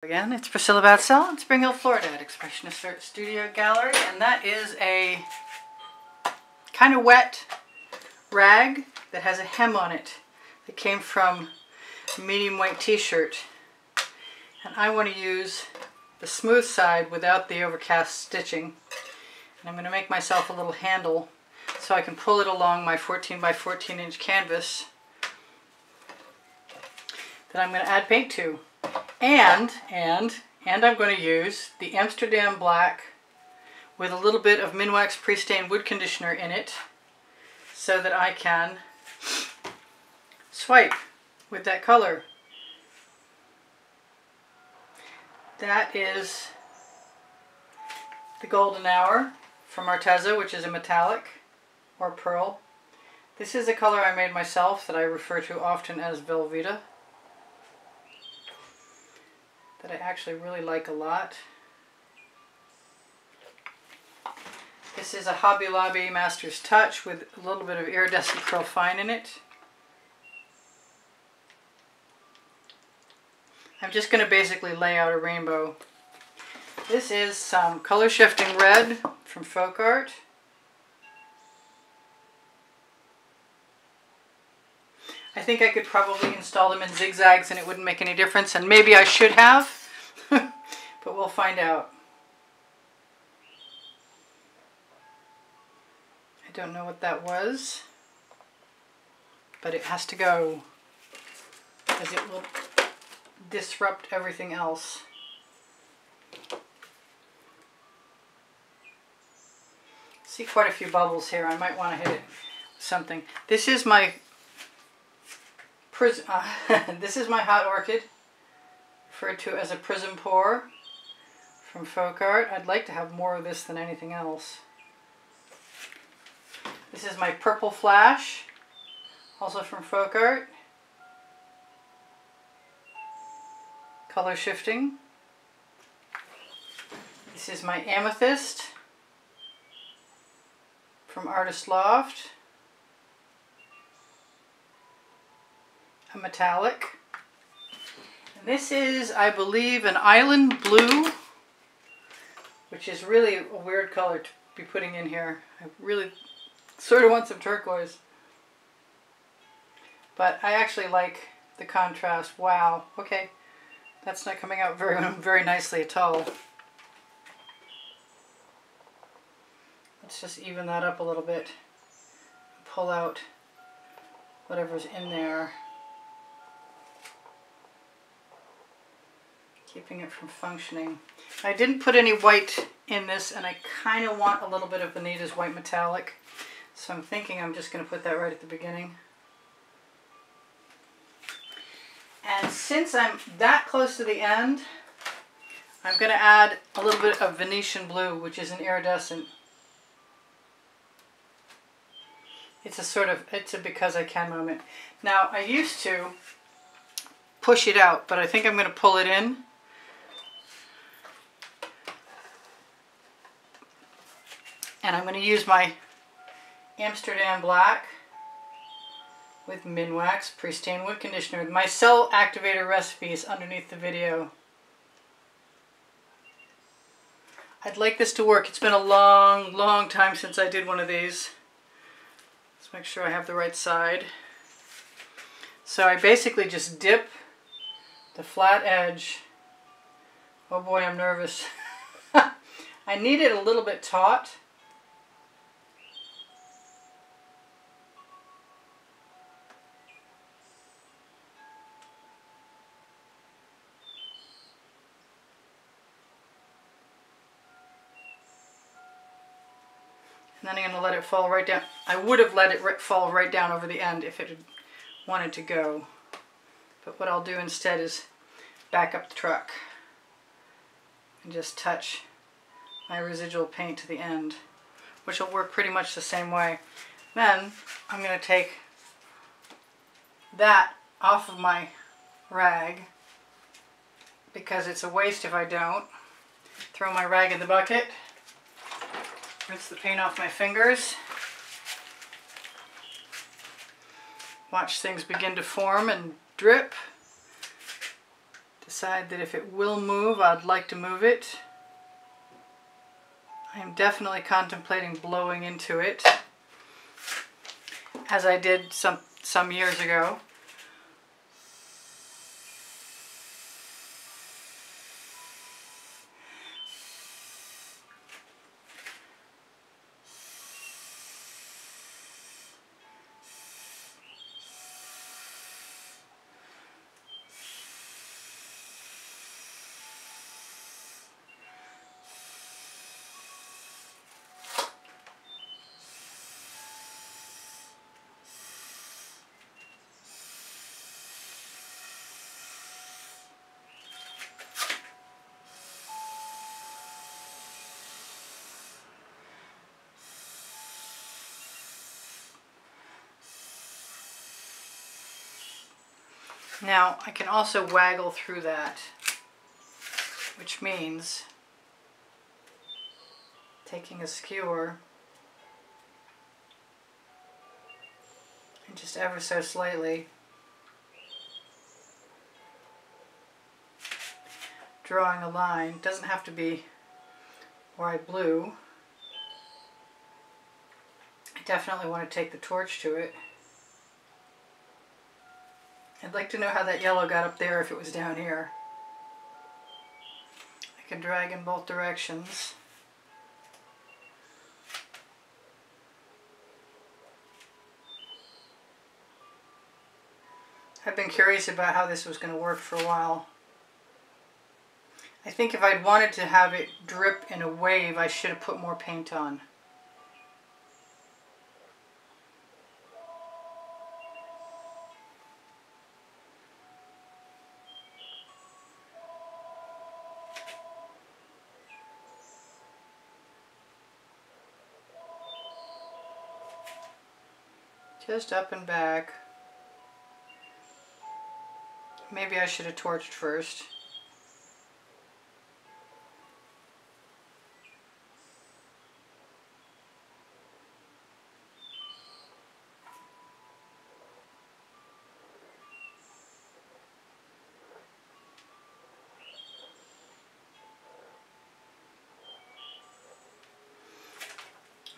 Again, it's Priscilla Batzell in Spring Hill, Florida at Expressionist Art Studio Gallery, and that is a kind of wet rag that has a hem on it that came from a medium white t-shirt. And I want to use the smooth side without the overcast stitching. And I'm going to make myself a little handle so I can pull it along my 14 by 14 inch canvas that I'm going to add paint to. And I'm going to use the Amsterdam Black with a little bit of Minwax pre-stained wood conditioner in it so that I can swipe with that color. That is the Golden Hour from Arteza, which is a metallic or pearl. This is a color I made myself that I refer to often as Velveeta, that I actually really like a lot. This is a Hobby Lobby Master's Touch with a little bit of iridescent pearl fine in it. I'm just going to basically lay out a rainbow. This is some color shifting red from Folk Art. I think I could probably install them in zigzags and it wouldn't make any difference, and maybe I should have, but we'll find out. I don't know what that was, but it has to go, because it will disrupt everything else. See quite a few bubbles here. I might want to hit it with something. This is my this is my hot orchid, referred to as a prism pour from Folk Art. I'd like to have more of this than anything else. This is my purple flash, also from Folk Art. Color shifting. This is my amethyst from Artist Loft. A metallic. And this is, I believe, an island blue, which is really a weird color to be putting in here. I really sort of want some turquoise. But I actually like the contrast. Wow. Okay. That's not coming out very nicely at all. Let's just even that up a little bit. Pull out whatever's in there, keeping it from functioning. I didn't put any white in this, and I kind of want a little bit of Bonita's white metallic, so I'm thinking I'm just going to put that right at the beginning. And since I'm that close to the end, I'm going to add a little bit of Venetian blue, which is an iridescent. It's a because I can moment. Now, I used to push it out, but I think I'm going to pull it in. And I'm going to use my Amsterdam Black with Minwax pre-stained wood conditioner. My cell activator recipe is underneath the video. I'd like this to work. It's been a long time since I did one of these. Let's make sure I have the right side. So I basically just dip the flat edge. Oh boy, I'm nervous. I need it a little bit taut. And then I'm going to let it fall right down. I would have let it fall right down over the end if it had wanted to go. But what I'll do instead is back up the truck and just touch my residual paint to the end, which will work pretty much the same way. Then I'm going to take that off of my rag, because it's a waste if I don't. Throw my rag in the bucket. Rinse the paint off my fingers. Watch things begin to form and drip. decide that if it will move, I'd like to move it. I am definitely contemplating blowing into it, as I did some years ago. Now I can also waggle through that, which means taking a skewer and just ever so slightly drawing a line. Doesn't have to be where I blew. I definitely want to take the torch to it. I'd like to know how that yellow got up there if it was down here. I can drag in both directions. I've been curious about how this was going to work for a while. I think if I'd wanted to have it drip in a wave, I should have put more paint on. Just up and back. Maybe I should have torched first.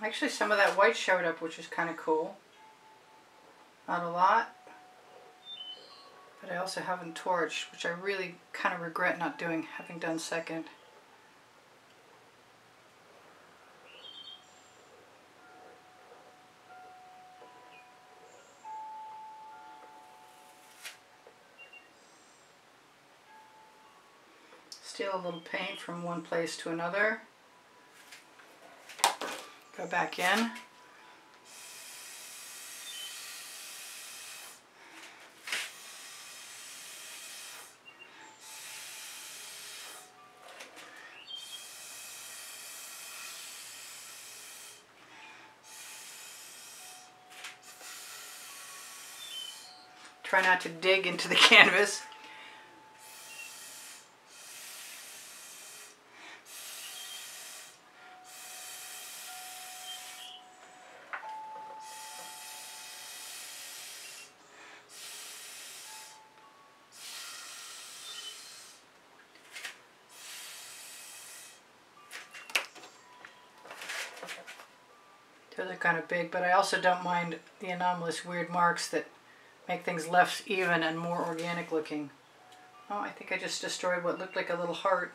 Actually, some of that white showed up, which is kind of cool. Not a lot, but I also haven't torched, which I really kind of regret not doing, having done second. Steal a little paint from one place to another. Go back in. Try not to dig into the canvas. Those are kind of big, but I also don't mind the anomalous weird marks that make things less even and more organic looking. Oh, I think I just destroyed what looked like a little heart.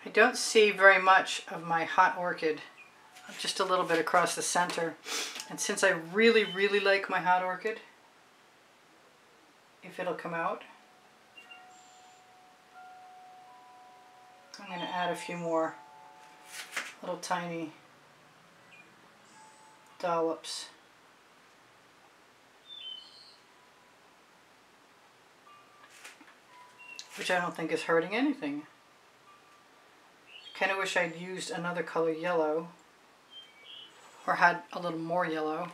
I don't see very much of my hot orchid, just a little bit across the center. And since I really, really like my hot orchid, if it'll come out, I'm going to add a few more little tiny dollops. Which I don't think is hurting anything. I kind of wish I'd used another color yellow, or had a little more yellow.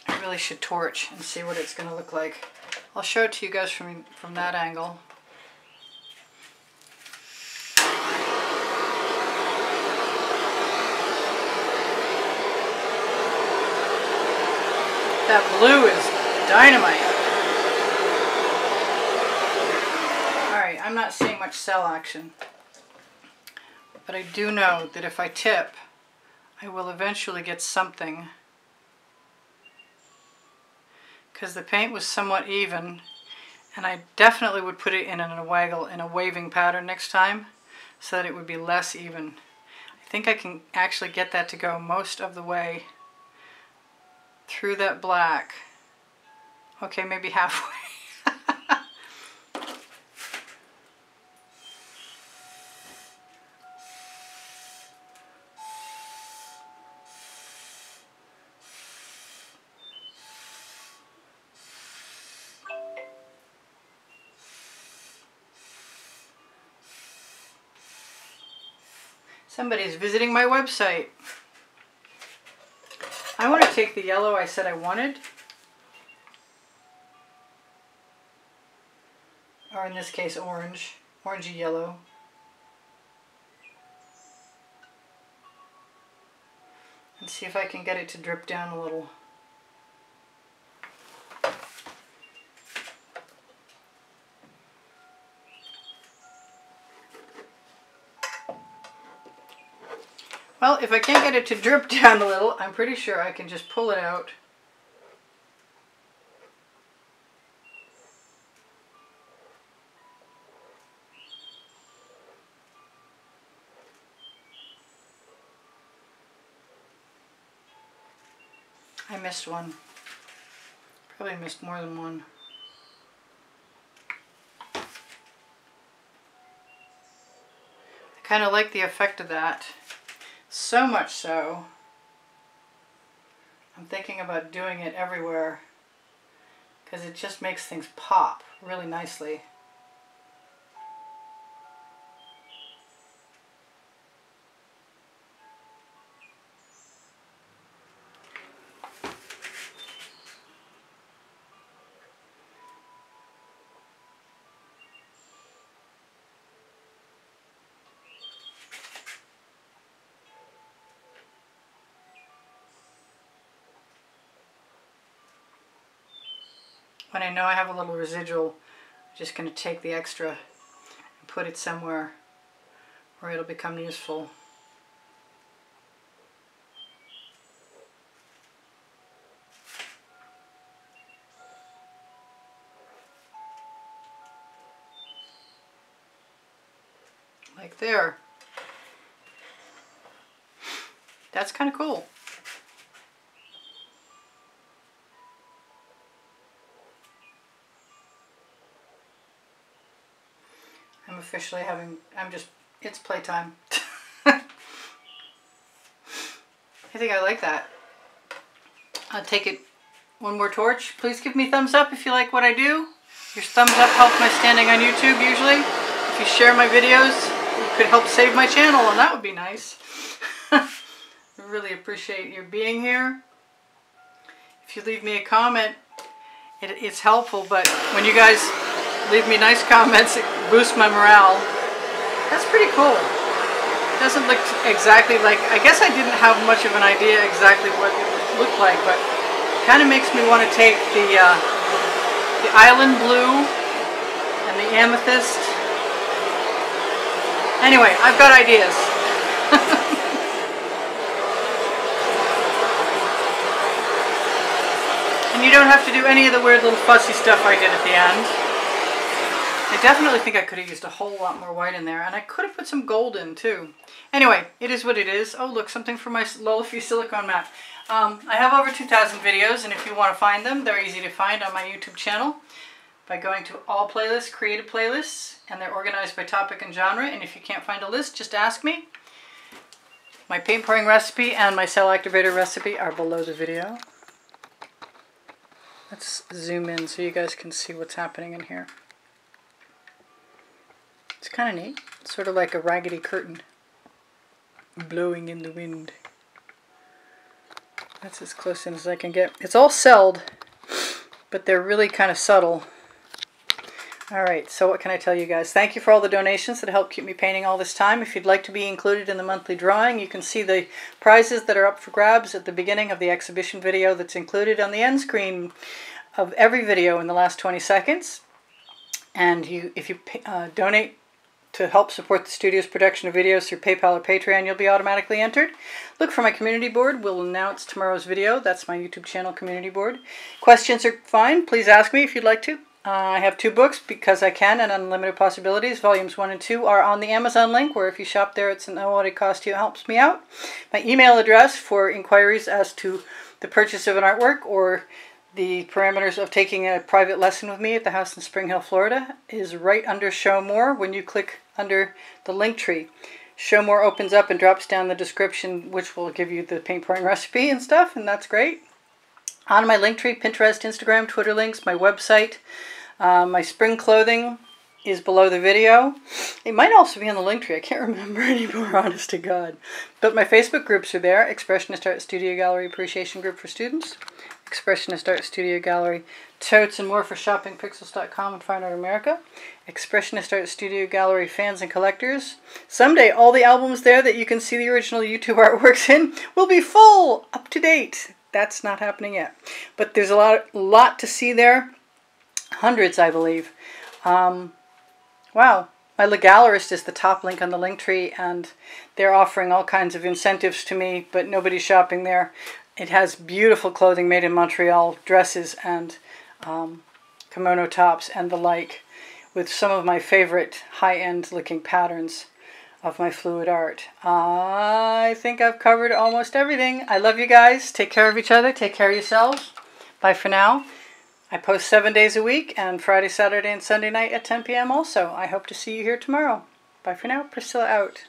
I really should torch and see what it's going to look like. I'll show it to you guys from that angle. That blue is dynamite. Alright, I'm not seeing much cell action. But I do know that if I tip, I will eventually get something. Because the paint was somewhat even, and I definitely would put it in a waving pattern next time so that it would be less even. I think I can actually get that to go most of the way through that black. Okay, maybe halfway. Somebody's visiting my website. I want to take the yellow I said I wanted, or in this case orange, orangey yellow. And see if I can get it to drip down a little. Well, if I can't get it to drip down a little, I'm pretty sure I can just pull it out. I missed one. Probably missed more than one. I kind of like the effect of that. So much so, I'm thinking about doing it everywhere because it just makes things pop really nicely. When I know I have a little residual, I'm just going to take the extra and put it somewhere where it'll become useful. Like there. That's kind of cool. I'm officially having, it's playtime. I think I like that. I'll take it one more torch. Please give me thumbs up if you like what I do. Your thumbs up helps my standing on YouTube usually. If you share my videos, you could help save my channel, and that would be nice. I really appreciate your being here. If you leave me a comment, it's helpful, but when you guys leave me nice comments, it boosts my morale. That's pretty cool. It doesn't look exactly like, I guess I didn't have much of an idea exactly what it would look like, but it kind of makes me want to take the island blue and the amethyst. Anyway, I've got ideas. And you don't have to do any of the weird little fussy stuff I did at the end. I definitely think I could have used a whole lot more white in there, and I could have put some gold in too. Anyway, it is what it is. Oh look, something for my Lolafy silicone mat. I have over 2,000 videos, and if you want to find them, they're easy to find on my YouTube channel by going to all playlists, creative playlists, and they're organized by topic and genre, and if you can't find a list, just ask me. My paint pouring recipe and my cell activator recipe are below the video. Let's zoom in so you guys can see what's happening in here. It's kind of neat. It's sort of like a raggedy curtain blowing in the wind. That's as close in as I can get. It's all celled, but they're really kind of subtle. Alright, so what can I tell you guys? Thank you for all the donations that help keep me painting all this time. If you'd like to be included in the monthly drawing, you can see the prizes that are up for grabs at the beginning of the exhibition video that's included on the end screen of every video in the last 20 seconds. And if you donate to help support the studio's production of videos through PayPal or Patreon, you'll be automatically entered. Look for my community board. We'll announce tomorrow's video. That's my YouTube channel community board. Questions are fine. Please ask me if you'd like to. I have 2 books, Because I Can and Unlimited Possibilities. Volumes 1 and 2 are on the Amazon link, where if you shop there, it's no what it costs you. It helps me out. My email address for inquiries as to the purchase of an artwork or the parameters of taking a private lesson with me at the house in Spring Hill, Florida is right under Show More when you click under the link tree. Show More opens up and drops down the description, which will give you the paint pouring recipe and stuff, and that's great. On my link tree, Pinterest, Instagram, Twitter links, my website. My spring clothing is below the video. It might also be on the link tree. I can't remember anymore, honest to God. But my Facebook groups are there. Expressionist Art Studio Gallery Appreciation Group for Students. Expressionist Art Studio Gallery Totes and More for shoppingpixels.com and Fine Art America. Expressionist Art Studio Gallery Fans and Collectors. Someday all the albums there that you can see the original YouTube artworks in will be full, up to date. That's not happening yet. But there's a lot to see there. Hundreds, I believe. Wow. My Legallerist is the top link on the link tree, and they're offering all kinds of incentives to me, but nobody's shopping there. It has beautiful clothing made in Montreal, dresses and kimono tops and the like, with some of my favorite high-end looking patterns of my fluid art. I think I've covered almost everything. I love you guys. Take care of each other. Take care of yourselves. Bye for now. I post 7 days a week, and Friday, Saturday, and Sunday night at 10 p.m. also. I hope to see you here tomorrow. Bye for now. Priscilla out.